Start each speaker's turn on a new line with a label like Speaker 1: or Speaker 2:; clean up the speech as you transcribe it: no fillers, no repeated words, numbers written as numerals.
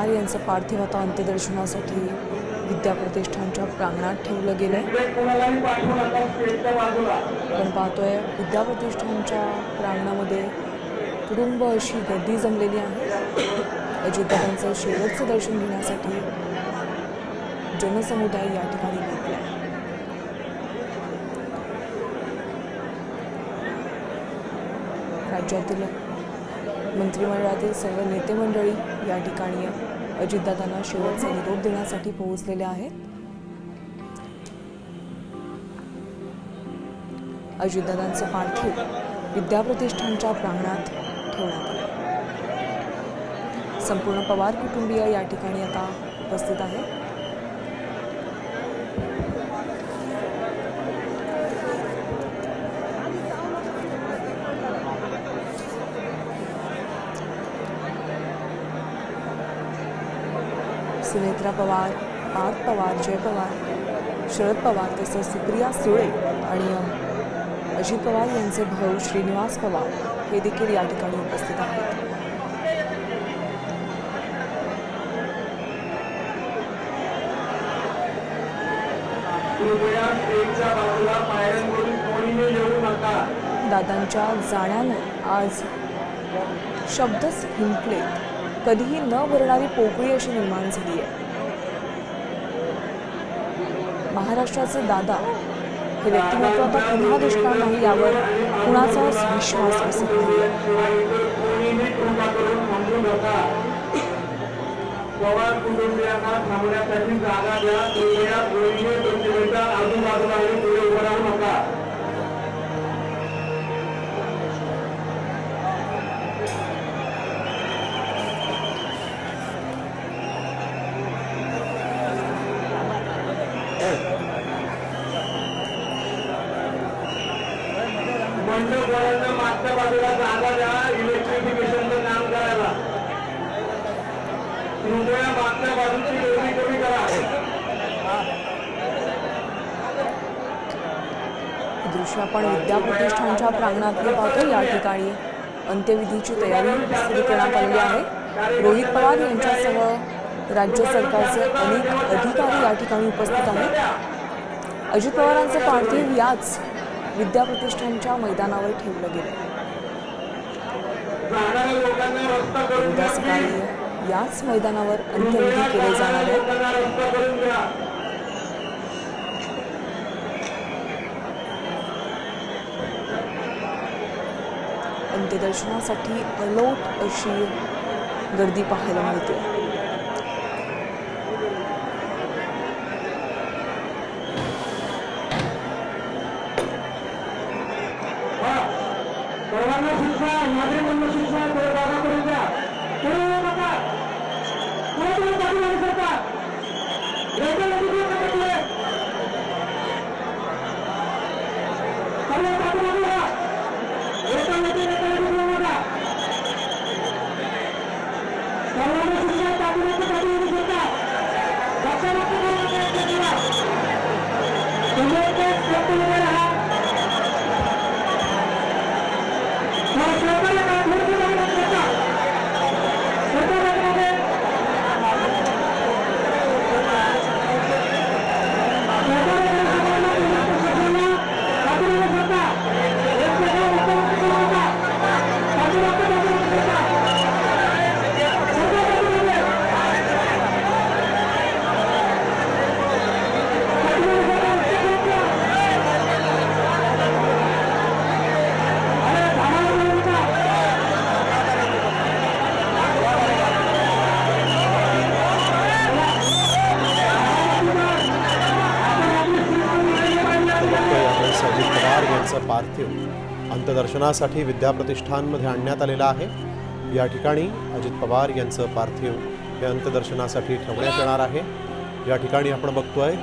Speaker 1: पवार यांचं पार्थिव आता अंत्यदर्शनासाठी विद्याप्रतिष्ठानच्या प्रांगणात ठेवलं गेलंय। आपण पाहतोय विद्याप्रतिष्ठानच्या प्रांगणामध्ये तुडुंब अशी गर्दी जमलेली आहे। अजितदादांचं शेवटचं दर्शन घेण्यासाठी जनसमुदाय या ठिकाणी भेटलाय। राज्यातील मंत्रिमंडळातील सर्व नेते मंडळी या ठिकाणी अजितदादांना शेवटचा निरोप देण्यासाठी पोहोचलेले आहेत। अजितदादांचं पार्थिव विद्याप्रतिष्ठानच्या प्रांगणात ठेवण्यात आलं। संपूर्ण पवार कुटुंबीय या ठिकाणी आता उपस्थित आहे। सुनेत्रा पवार, पार्थ पवार, जय पवार, शरद पवार तसंच सुप्रिया सुळे आणि अजित पवार यांचे भाऊ श्रीनिवास पवार हे देखील या ठिकाणी उपस्थित आहेत। दादांच्या जाण्यानं आज शब्दच हिंकले, कधीही न भरणारी पोकळी अशी निर्माण झाली आहे। महाराष्ट्राचे दादा हे व्यक्तिमत्व आता पुन्हा दिसणार नाही यावर कुणाचाच विश्वास बसत नाही।
Speaker 2: पवार कुटुंबियांना थांबण्यासाठी जागा द्या, कृपया दोन्ही प्रतिमेच्या आजूबाजूला पुढे उभं राहू नका। मंडपाच्या मागच्या बाजूला जागा द्या, इलेक्ट्रिफिकेशनचं काम करायला। कृपया मागच्या बाजूची गर्दी कमी करा।
Speaker 1: दृश्य आपण विद्याप्रतिष्ठानच्या प्रांगणातले पाहतो। या ठिकाणी अंत्यविधीची तयारी सुरू करण्यात आलेली आहे। रोहित पवार यांच्यासह राज्य सरकारचे अनेक अधिकारी या ठिकाणी उपस्थित आहेत। अजित पवारांचं पार्थिव याच विद्याप्रतिष्ठानच्या मैदानावर ठेवलं गेलं। उद्या सकाळी याच मैदानावर अंत्यविधी केले जाणार आहे। अंत्यदर्शनासाठी अलोट अशी गर्दी पाहायला मिळते।
Speaker 3: पार्थिव अंत्यदर्शनासाठी विद्याप्रतिष्ठानमध्ये आणण्यात आलेला आहे। या ठिकाणी अजित पवार यांचं पार्थिव हे अंत्यदर्शनासाठी ठेवण्यात येणार आहे। या ठिकाणी आपण बघतोय